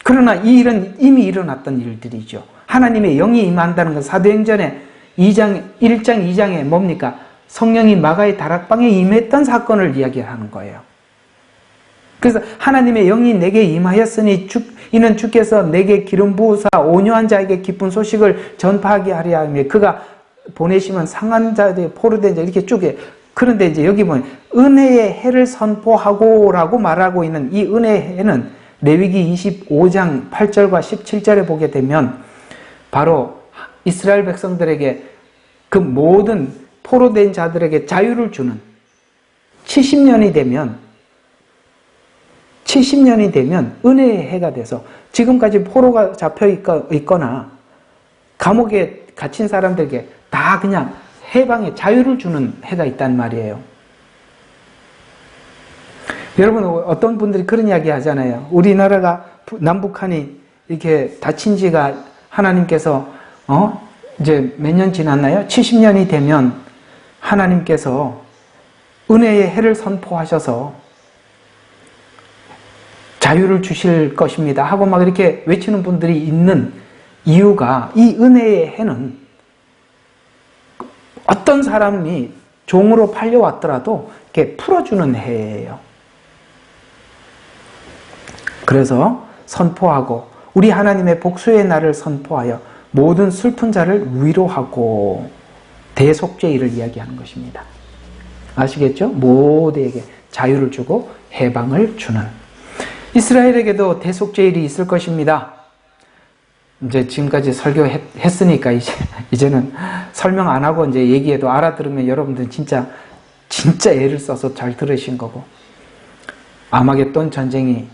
그러나 이 일은 이미 일어났던 일들이죠. 하나님의 영이 임한다는 건 사도행전의 1장 2장에 뭡니까? 성령이 마가의 다락방에 임했던 사건을 이야기하는 거예요. 그래서 하나님의 영이 내게 임하였으니 이는 주께서 내게 기름 부으사 온유한 자에게 기쁜 소식을 전파하게 하려 하며 그가 보내시면 상한 자들 포로된 자 이렇게 쭉 해. 그런데 이제 여기 보면 은혜의 해를 선포하고라고 말하고 있는 이 은혜의 해는 레위기 25장 8절과 17절에 보게 되면 바로 이스라엘 백성들에게 그 모든 포로된 자들에게 자유를 주는 70년이 되면 은혜의 해가 돼서 지금까지 포로가 잡혀 있거나 감옥에 갇힌 사람들에게 다 그냥 해방의 자유를 주는 해가 있단 말이에요. 여러분 어떤 분들이 그런 이야기 하잖아요. 우리나라가 남북한이 이렇게 다친 지가 하나님께서 이제 몇 년 지났나요? 70년이 되면 하나님께서 은혜의 해를 선포하셔서 자유를 주실 것입니다 하고 막 이렇게 외치는 분들이 있는 이유가 이 은혜의 해는 어떤 사람이 종으로 팔려왔더라도 이렇게 풀어주는 해예요. 그래서 선포하고 우리 하나님의 복수의 날을 선포하여 모든 슬픈 자를 위로하고 대속죄일을 이야기하는 것입니다. 아시겠죠? 모두에게 자유를 주고 해방을 주는 이스라엘에게도 대속죄일이 있을 것입니다. 이제 지금까지 설교했으니까 이제는 설명 안 하고 이제 얘기해도 알아들으면 여러분들 진짜 애를 써서 잘 들으신 거고, 아마겟돈 전쟁이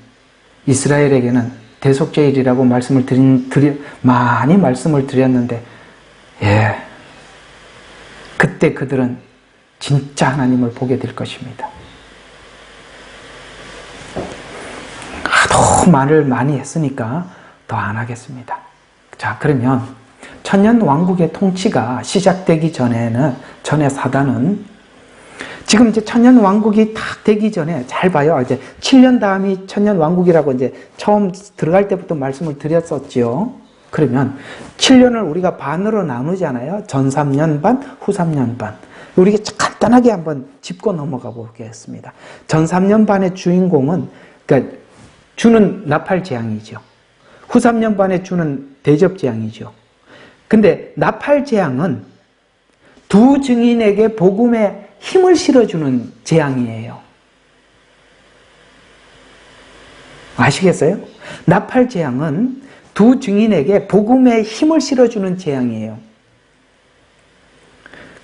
이스라엘에게는 대속죄일이라고 많이 말씀을 드렸는데, 그때 그들은 진짜 하나님을 보게 될 것입니다. 하도 말을 많이 했으니까 더 안 하겠습니다. 자, 그러면 천년왕국의 통치가 시작되기 전에 사단은, 지금 이제 천년왕국이 딱 되기 전에 잘 봐요. 이제 7년 다음이 천년왕국이라고 이제 처음 들어갈 때부터 말씀을 드렸었죠. 그러면 7년을 우리가 반으로 나누잖아요. 전 3년 반, 후 3년 반. 우리가 간단하게 한번 짚고 넘어가 보겠습니다. 전 3년 반의 주인공은, 그러니까 주는 나팔재앙이죠. 후 3년 반의 주는 대접재앙이죠. 근데 나팔재앙은 두 증인에게 복음의 힘을 실어주는 재앙이에요. 아시겠어요? 나팔재앙은 두 증인에게 복음의 힘을 실어주는 재앙이에요.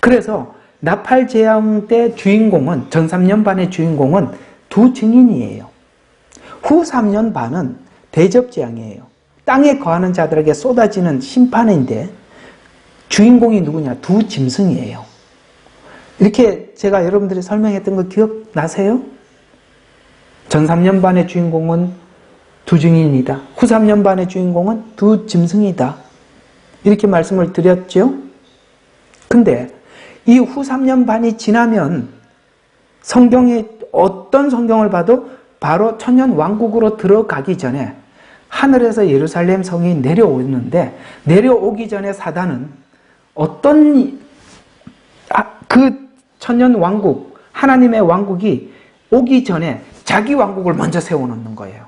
그래서 나팔재앙 때 주인공은, 전 3년 반의 주인공은 두 증인이에요. 후 3년 반은 대접재앙이에요. 땅에 거하는 자들에게 쏟아지는 심판인데 주인공이 누구냐? 두 짐승이에요. 이렇게 제가 여러분들이 설명했던 거 기억나세요? 전 3년 반의 주인공은 두 증인이다. 후 3년 반의 주인공은 두 짐승이다. 이렇게 말씀을 드렸죠? 근데 이 후 3년 반이 지나면 성경이, 어떤 성경을 봐도 바로 천년왕국으로 들어가기 전에 하늘에서 예루살렘 성이 내려오는데, 내려오기 전에 사단은 그 천년왕국, 하나님의 왕국이 오기 전에 자기 왕국을 먼저 세워놓는 거예요.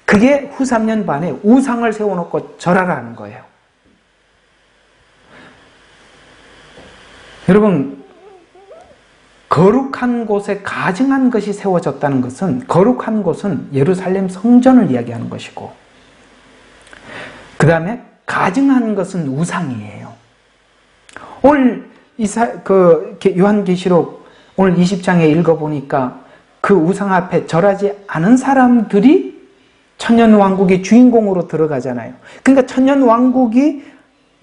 그게 후 3년 반에 우상을 세워놓고 절하라는 거예요. 여러분, 거룩한 곳에 가증한 것이 세워졌다는 것은, 거룩한 곳은 예루살렘 성전을 이야기하는 것이고, 그 다음에 가증한 것은 우상이에요. 오늘 요한계시록 오늘 20장에 읽어보니까 그 우상 앞에 절하지 않은 사람들이 천년왕국의 주인공으로 들어가잖아요. 그러니까 천년왕국이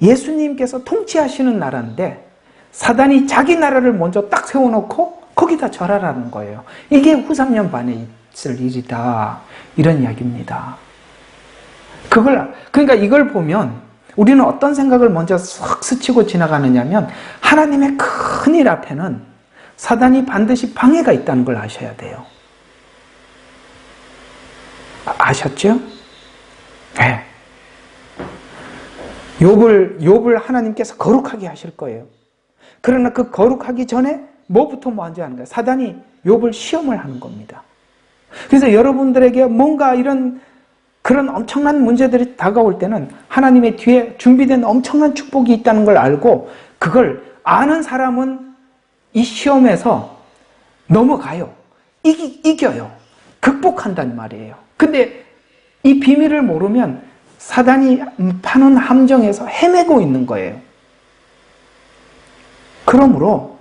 예수님께서 통치하시는 나라인데 사단이 자기 나라를 먼저 딱 세워놓고 거기다 절하라는 거예요. 이게 후 3년 반에 있을 일이다, 이런 이야기입니다. 그러니까 이걸 보면 우리는 어떤 생각을 먼저 싹 스치고 지나가느냐면, 하나님의 큰 일 앞에는 사단이 반드시 방해가 있다는 걸 아셔야 돼요. 아셨죠? 네. 욥을 하나님께서 거룩하게 하실 거예요. 그러나 그 거룩하기 전에 뭐부터 먼저 하는 거예요? 사단이 욥을 시험을 하는 겁니다. 그래서 여러분들에게 뭔가 그런 엄청난 문제들이 다가올 때는 하나님의 뒤에 준비된 엄청난 축복이 있다는 걸 알고, 그걸 아는 사람은 이 시험에서 넘어가요. 이겨요. 극복한단 말이에요. 근데 이 비밀을 모르면 사단이 파는 함정에서 헤매고 있는 거예요. 그러므로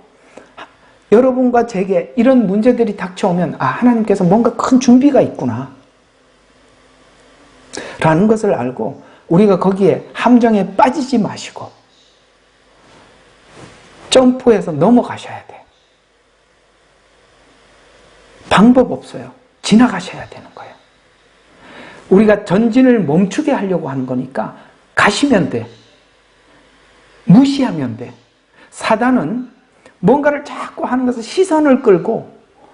여러분과 제게 이런 문제들이 닥쳐오면, 하나님께서 뭔가 큰 준비가 있구나 라는 것을 알고, 우리가 거기에 함정에 빠지지 마시고 점프해서 넘어가셔야 돼. 방법 없어요. 지나가셔야 되는 거예요. 우리가 전진을 멈추게 하려고 하는 거니까 가시면 돼. 무시하면 돼. 사단은 뭔가를 자꾸 하는 것을 시선을 끌고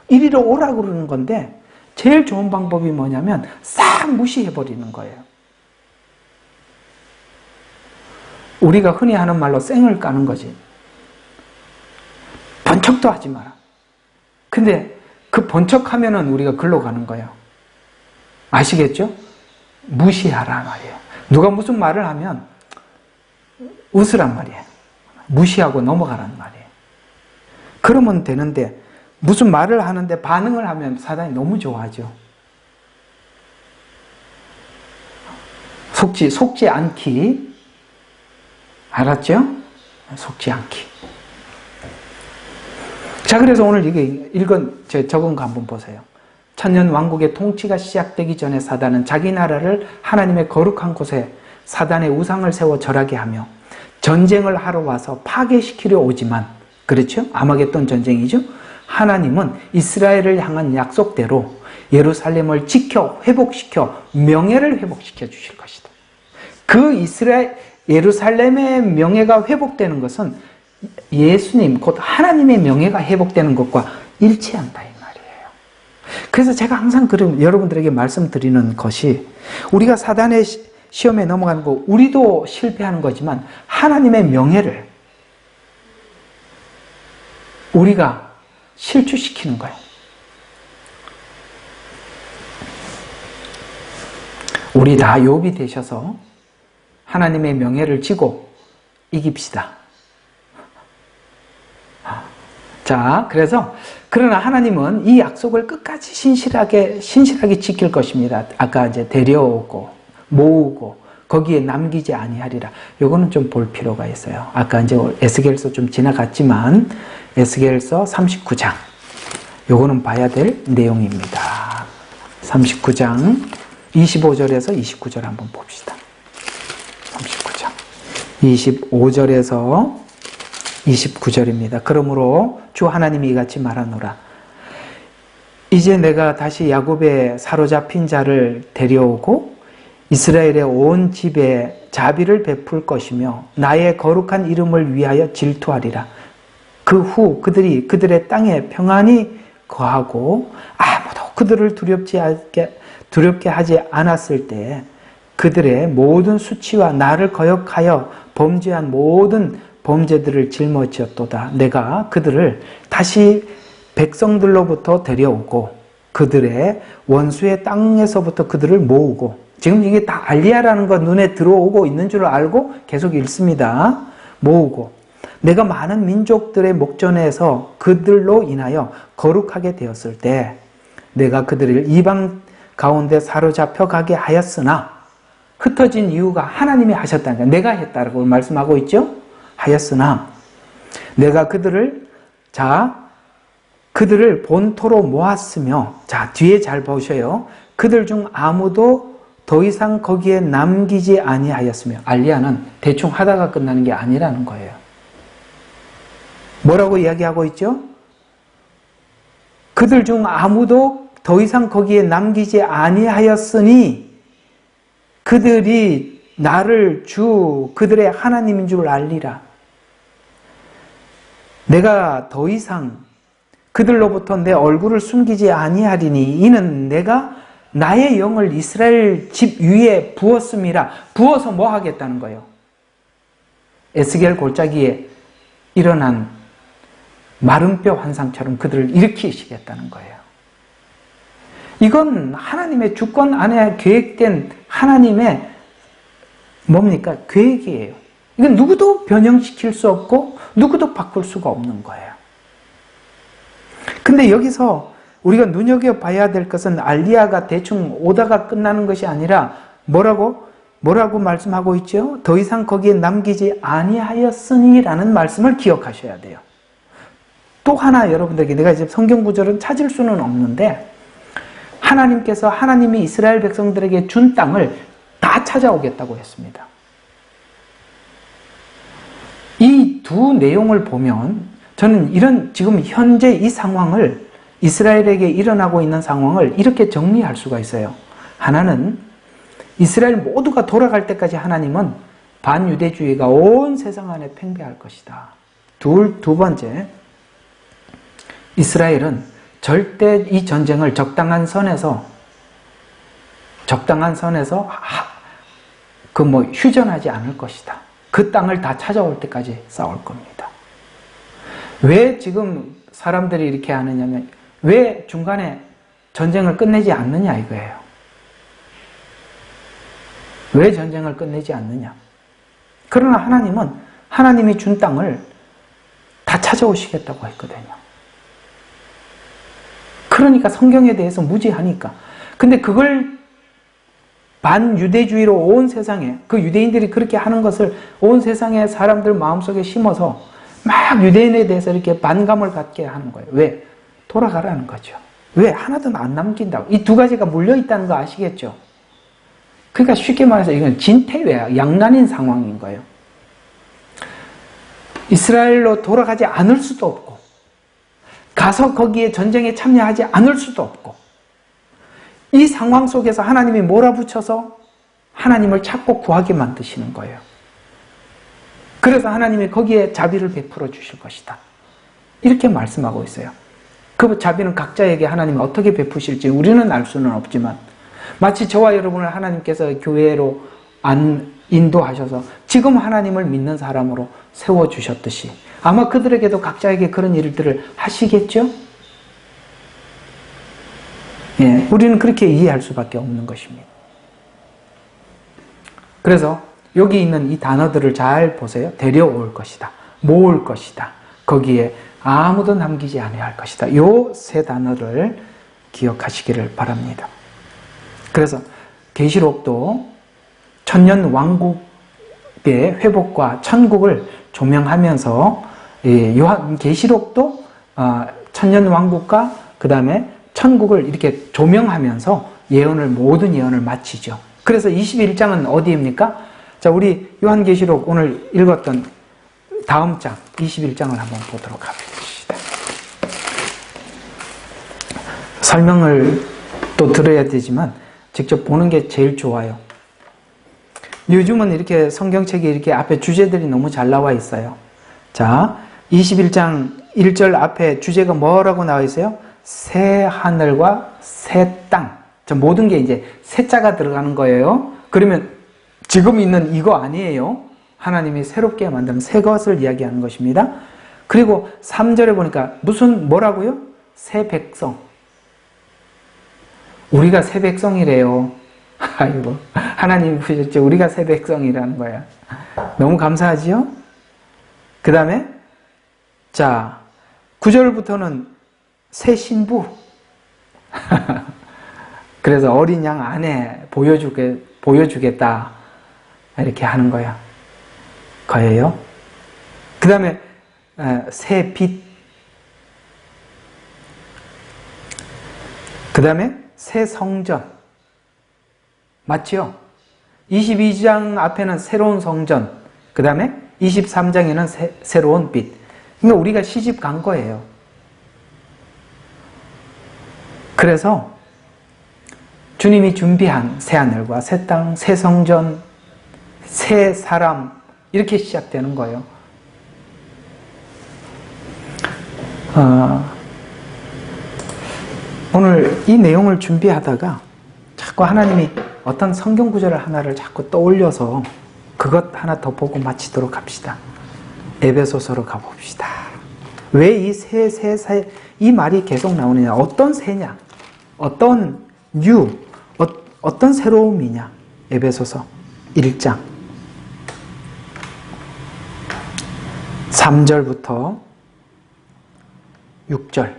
이리로 오라고 그러는 건데, 제일 좋은 방법이 뭐냐면 싹 무시해버리는 거예요. 우리가 흔히 하는 말로 쌩을 까는 거지. 번쩍도 하지 마라. 근데 그 번쩍하면은 우리가 글로 가는 거예요. 아시겠죠? 무시하라 말이에요. 누가 무슨 말을 하면 웃으란 말이에요. 무시하고 넘어가란 말이에요. 그러면 되는데, 무슨 말을 하는데 반응을 하면 사단이 너무 좋아하죠. 속지 않기. 알았죠? 속지 않기. 자, 그래서 오늘 이게 적은 거 한번 보세요. 천년 왕국의 통치가 시작되기 전에 사단은 자기 나라를 하나님의 거룩한 곳에 사단의 우상을 세워 절하게 하며 전쟁을 하러 와서 파괴시키려 오지만, 그렇죠? 아마겟돈 전쟁이죠? 하나님은 이스라엘을 향한 약속대로 예루살렘을 지켜 회복시켜 명예를 회복시켜 주실 것이다. 그 예루살렘의 명예가 회복되는 것은 예수님 곧 하나님의 명예가 회복되는 것과 일치한다 이 말이에요. 그래서 제가 항상 여러분들에게 말씀드리는 것이, 우리가 사단의 시험에 넘어가는 거, 우리도 실패하는 거지만 하나님의 명예를 우리가 실추시키는 거예요. 우리 다 욥이 되셔서 하나님의 명예를 지고 이깁시다. 자, 그러나 하나님은 이 약속을 끝까지 신실하게 지킬 것입니다. 아까 이제 데려오고 모으고 거기에 남기지 아니하리라. 요거는 좀 볼 필요가 있어요. 아까 이제 에스겔서 좀 지나갔지만 에스겔서 39장 요거는 봐야 될 내용입니다. 39장 25절에서 29절 한번 봅시다. 39장 25절에서 29절입니다. 그러므로 주 하나님이 이같이 말하노라. 이제 내가 다시 야곱의 사로잡힌 자를 데려오고 이스라엘의 온 집에 자비를 베풀 것이며 나의 거룩한 이름을 위하여 질투하리라. 그 후 그들이 그들의 땅에 평안히 거하고 아무도 그들을 두렵게 하지 않았을 때 그들의 모든 수치와 나를 거역하여 범죄한 모든 범죄들을 짊어지었도다. 내가 그들을 다시 백성들로부터 데려오고 그들의 원수의 땅에서부터 그들을 모으고, 지금 이게 다 알리야라는 거 눈에 들어오고 있는 줄 알고 계속 읽습니다. 모으고 내가 많은 민족들의 목전에서 그들로 인하여 거룩하게 되었을 때 내가 그들을 이방 가운데 사로잡혀 가게 하였으나, 흩어진 이유가 하나님이 하셨다니까, 내가 했다라고 말씀하고 있죠. 하였으나 내가 그들을 본토로 모았으며, 자 뒤에 잘 보셔요. 그들 중 아무도 더 이상 거기에 남기지 아니하였으며, 알리야는 대충 하다가 끝나는 게 아니라는 거예요. 뭐라고 이야기하고 있죠? 그들 중 아무도 더 이상 거기에 남기지 아니하였으니 그들이 나를 그들의 하나님인 줄 알리라. 내가 더 이상 그들로부터 내 얼굴을 숨기지 아니하리니 이는 내가 나의 영을 이스라엘 집 위에 부었음이라. 부어서 뭐 하겠다는 거예요? 에스겔 골짜기에 일어난 마른 뼈 환상처럼 그들을 일으키시겠다는 거예요. 이건 하나님의 주권 안에 계획된 하나님의 뭡니까? 계획이에요. 이건 누구도 변형시킬 수 없고 누구도 바꿀 수가 없는 거예요. 근데 여기서 우리가 눈여겨봐야 될 것은 알리야가 대충 오다가 끝나는 것이 아니라 뭐라고 말씀하고 있죠? 더 이상 거기에 남기지 아니하였으니 라는 말씀을 기억하셔야 돼요. 또 하나 여러분들에게, 내가 이제 성경 구절은 찾을 수는 없는데, 하나님께서 하나님이 이스라엘 백성들에게 준 땅을 다 찾아오겠다고 했습니다. 이 두 내용을 보면 저는 지금 현재 이 상황을, 이스라엘에게 일어나고 있는 상황을 이렇게 정리할 수가 있어요. 하나는 이스라엘 모두가 돌아갈 때까지 하나님은 반유대주의가 온 세상 안에 팽배할 것이다. 두 번째, 이스라엘은 절대 이 전쟁을 적당한 선에서 휴전하지 않을 것이다. 그 땅을 다 찾아올 때까지 싸울 겁니다. 왜 지금 사람들이 이렇게 하느냐면, 왜 중간에 전쟁을 끝내지 않느냐 이거예요. 왜 전쟁을 끝내지 않느냐. 그러나 하나님은 하나님이 준 땅을 다 찾아오시겠다고 했거든요. 그러니까 성경에 대해서 무지하니까. 근데 그걸 반유대주의로 온 세상에, 그 유대인들이 그렇게 하는 것을 온 세상의 사람들 마음속에 심어서 막 유대인에 대해서 이렇게 반감을 갖게 하는 거예요. 왜? 돌아가라는 거죠. 왜? 하나도 안 남긴다고. 이 두 가지가 물려있다는 거 아시겠죠? 그러니까 쉽게 말해서 이건 진퇴외야, 양난인 상황인 거예요. 이스라엘로 돌아가지 않을 수도 없고, 가서 거기에 전쟁에 참여하지 않을 수도 없고, 이 상황 속에서 하나님이 몰아붙여서 하나님을 찾고 구하게 만드시는 거예요. 그래서 하나님이 거기에 자비를 베풀어 주실 것이다. 이렇게 말씀하고 있어요. 그 자비는 각자에게 하나님이 어떻게 베푸실지 우리는 알 수는 없지만, 마치 저와 여러분을 하나님께서 교회로 인도하셔서 지금 하나님을 믿는 사람으로 세워주셨듯이 아마 그들에게도 각자에게 그런 일들을 하시겠죠? 예, 우리는 그렇게 이해할 수밖에 없는 것입니다. 그래서 여기 있는 이 단어들을 잘 보세요. 데려올 것이다. 모을 것이다. 거기에 아무도 남기지 않아야 할 것이다. 이 세 단어를 기억하시기를 바랍니다. 그래서 계시록도 천년 왕국의 회복과 천국을 조명하면서 요한 계시록도 천년 왕국과 그 다음에 천국을 이렇게 조명하면서 모든 예언을 마치죠. 그래서 21장은 어디입니까? 자, 우리 요한계시록 오늘 읽었던 다음 장 21장을 한번 보도록 합시다. 설명을 또 들어야 되지만 직접 보는 게 제일 좋아요. 요즘은 이렇게 성경책에 이렇게 앞에 주제들이 너무 잘 나와 있어요. 자, 21장 1절 앞에 주제가 뭐라고 나와 있어요? 새 하늘과 새 땅. 저 모든 게 이제 새자가 들어가는 거예요. 그러면 지금 있는 이거 아니에요. 하나님이 새롭게 만든 새 것을 이야기하는 것입니다. 그리고 3절에 보니까 뭐라고요? 새 백성. 우리가 새 백성이래요. 아이고, 하나님이 부르셨죠. 우리가 새 백성이라는 거야. 너무 감사하지요? 그 다음에 자, 9절부터는 새 신부. 그래서 어린 양 안에 보여주겠다. 이렇게 하는 거야. 거예요. 그 다음에 새 빛. 그 다음에 새 성전. 맞지요? 22장 앞에는 새로운 성전. 그 다음에 23장에는 새로운 빛. 그러니까 우리가 시집 간 거예요. 그래서 주님이 준비한 새 하늘과 새 땅, 새 성전, 새 사람 이렇게 시작되는 거예요. 오늘 이 내용을 준비하다가 자꾸 하나님이 어떤 성경 구절을 하나를 자꾸 떠올려서 그것 하나 더 보고 마치도록 합시다. 에베소서로 가봅시다. 왜 이 이 말이 계속 나오느냐? 어떤 새냐? 어떤 어떤 새로움이냐? 에베소서 1장 3절부터 6절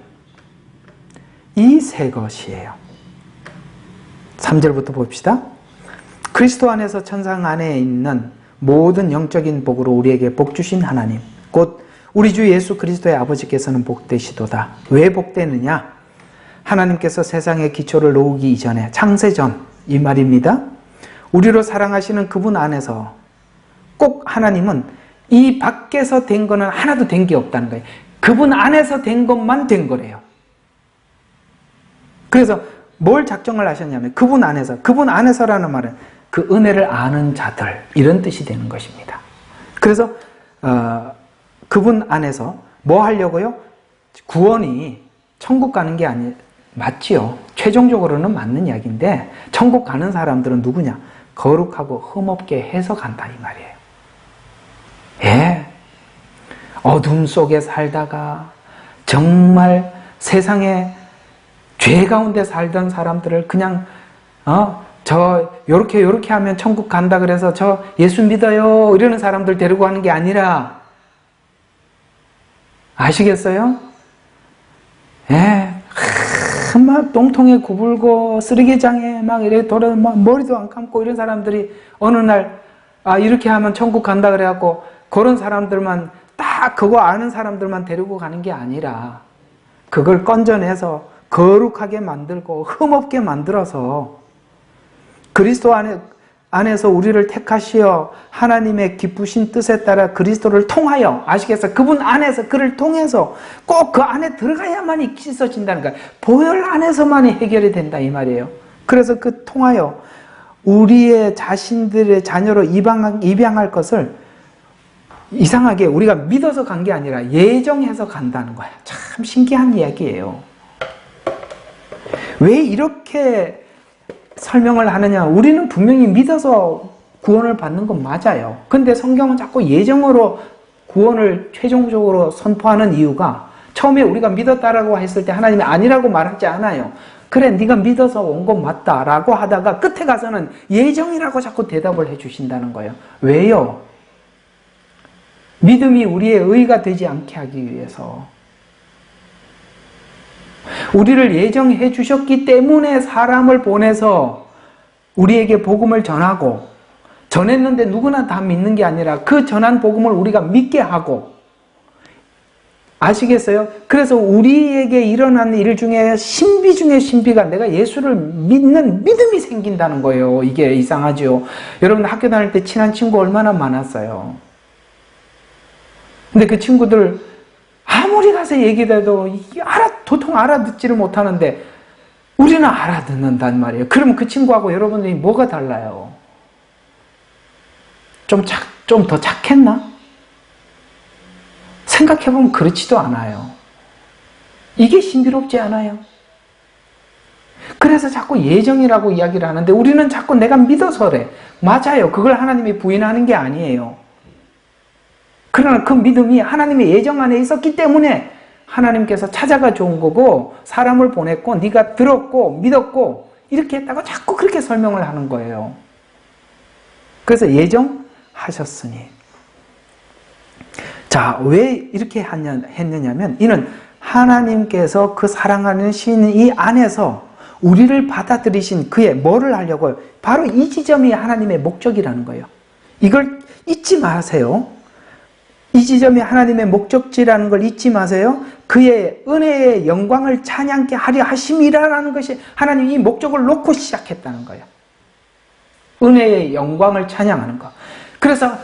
이 새 것이에요. 3절부터 봅시다. 그리스도 안에서 천상 안에 있는 모든 영적인 복으로 우리에게 복 주신 하나님 곧 우리 주 예수 그리스도의 아버지께서는 복되시도다. 왜 복되느냐? 하나님께서 세상의 기초를 놓기 이전에 창세전 이 말입니다. 우리로 사랑하시는 그분 안에서 꼭 하나님은 이 밖에서 된 거는 하나도 된 게 없다는 거예요. 그분 안에서 된 것만 된 거래요. 그래서 뭘 작정을 하셨냐면 그분 안에서라는 말은 그 은혜를 아는 자들 이런 뜻이 되는 것입니다. 그래서 그분 안에서 뭐 하려고요? 구원이 천국 가는 게 맞지요. 최종적으로는 맞는 이야기인데 천국 가는 사람들은 누구냐? 거룩하고 흠없게 해서 간다 이 말이에요. 예. 어둠 속에 살다가 정말 세상에 죄 가운데 살던 사람들을 그냥 요렇게 하면 천국 간다 그래서 저 예수 믿어요 이러는 사람들 데리고 가는 게 아니라 아시겠어요? 예. 막 똥통에 구불고 쓰레기장에 막 이렇게 돌아 막 머리도 안 감고 이런 사람들이 어느 날 이렇게 하면 천국 간다 그래갖고 그런 사람들만 딱 그거 아는 사람들만 데리고 가는 게 아니라 그걸 건져내서 거룩하게 만들고 흠없게 만들어서 그리스도 안에서 우리를 택하시어 하나님의 기쁘신 뜻에 따라 그리스도를 통하여, 아시겠어요? 그분 안에서, 그를 통해서 꼭 그 안에 들어가야만이 씻어진다는 거예요. 보혈 안에서만이 해결이 된다 이 말이에요. 그래서 그 통하여 우리의 자신들의 자녀로 입양할 것을 이상하게 우리가 믿어서 간 게 아니라 예정해서 간다는 거야. 참 신기한 이야기예요. 왜 이렇게 설명을 하느냐? 우리는 분명히 믿어서 구원을 받는 건 맞아요. 근데 성경은 자꾸 예정으로 구원을 최종적으로 선포하는 이유가, 처음에 우리가 믿었다라고 했을 때 하나님이 아니라고 말하지 않아요. 그래, 네가 믿어서 온 건 맞다라고 하다가 끝에 가서는 예정이라고 자꾸 대답을 해주신다는 거예요. 왜요? 믿음이 우리의 의가 되지 않게 하기 위해서. 우리를 예정해 주셨기 때문에 사람을 보내서 우리에게 복음을 전하고, 전했는데 누구나 다 믿는 게 아니라 그 전한 복음을 우리가 믿게 하고, 아시겠어요? 그래서 우리에게 일어난 일 중에 신비 중에 신비가 내가 예수를 믿는 믿음이 생긴다는 거예요. 이게 이상하죠. 여러분 학교 다닐 때 친한 친구 얼마나 많았어요. 근데 그 친구들 아무리 가서 얘기해도 도통 알아듣지를 못하는데 우리는 알아듣는단 말이에요. 그러면 그 친구하고 여러분들이 뭐가 달라요? 좀 더 착했나? 생각해보면 그렇지도 않아요. 이게 신비롭지 않아요? 그래서 자꾸 예정이라고 이야기를 하는데 우리는 자꾸 내가 믿어서래. 맞아요. 그걸 하나님이 부인하는 게 아니에요. 그러나 그 믿음이 하나님의 예정 안에 있었기 때문에 하나님께서 찾아가 좋은 거고, 사람을 보냈고 네가 들었고 믿었고 이렇게 했다고 자꾸 그렇게 설명을 하는 거예요. 그래서 예정하셨으니. 자, 왜 이렇게 했느냐면 이는 하나님께서 그 사랑하는 이 안에서 우리를 받아들이신 그의 뭐를 하려고요? 바로 이 지점이 하나님의 목적이라는 거예요. 이걸 잊지 마세요. 이 지점이 하나님의 목적지라는 걸 잊지 마세요. 그의 은혜의 영광을 찬양케 하려 하심이라는 것이 하나님 이 목적을 놓고 시작했다는 거예요. 은혜의 영광을 찬양하는 거. 그래서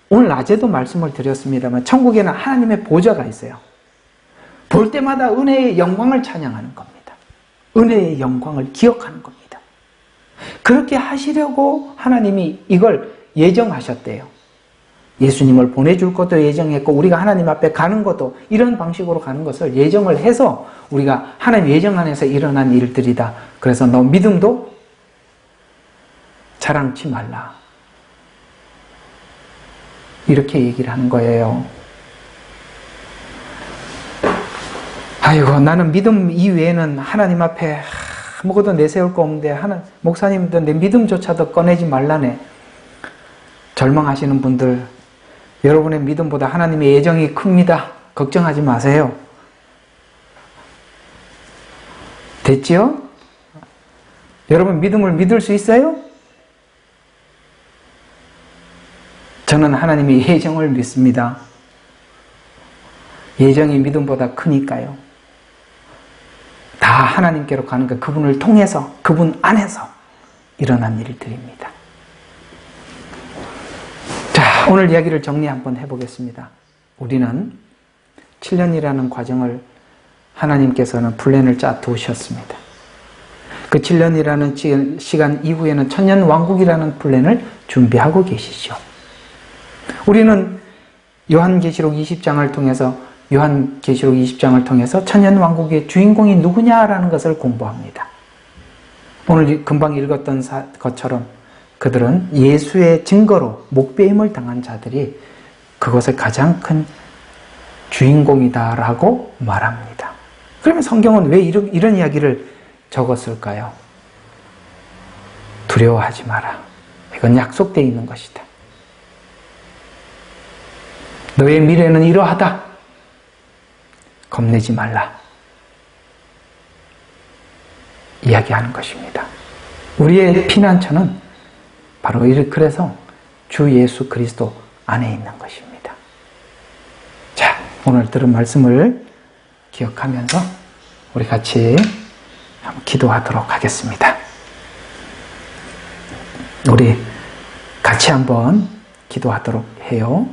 오늘 낮에도 말씀을 드렸습니다만 천국에는 하나님의 보좌가 있어요. 볼 때마다 은혜의 영광을 찬양하는 겁니다. 은혜의 영광을 기억하는 겁니다. 그렇게 하시려고 하나님이 이걸 예정하셨대요. 예수님을 보내줄 것도 예정했고 우리가 하나님 앞에 가는 것도 이런 방식으로 가는 것을 예정을 해서 우리가 하나님 예정 안에서 일어난 일들이다. 그래서 너 믿음도 자랑치 말라. 이렇게 얘기를 하는 거예요. 아이고, 나는 믿음 이외에는 하나님 앞에 아무것도 내세울 거 없는데 목사님도 내 믿음조차도 꺼내지 말라네. 절망하시는 분들, 여러분의 믿음보다 하나님의 예정이 큽니다. 걱정하지 마세요. 됐지요? 여러분 믿음을 믿을 수 있어요? 저는 하나님의 예정을 믿습니다. 예정이 믿음보다 크니까요. 다 하나님께로 가는 거, 그분을 통해서, 그분 안에서 일어난 일들입니다. 자, 오늘 이야기를 정리 한번 해보겠습니다. 우리는 7년이라는 과정을 하나님께서는 플랜을 짜 두셨습니다. 그 7년이라는 시간 이후에는 천년왕국이라는 플랜을 준비하고 계시죠. 우리는 요한계시록 20장을 통해서 천년왕국의 주인공이 누구냐라는 것을 공부합니다. 오늘 금방 읽었던 것처럼 그들은 예수의 증거로 목배임을 당한 자들이 그것의 가장 큰 주인공이다라고 말합니다. 그러면 성경은 왜 이런 이야기를 적었을까요? 두려워하지 마라. 이건 약속되어 있는 것이다. 너의 미래는 이러하다. 겁내지 말라. 이야기하는 것입니다. 우리의 피난처는 바로 그래서 주 예수 그리스도 안에 있는 것입니다. 자, 오늘 들은 말씀을 기억하면서 우리 같이 한번 기도하도록 하겠습니다. 우리 같이 한번 기도하도록 해요.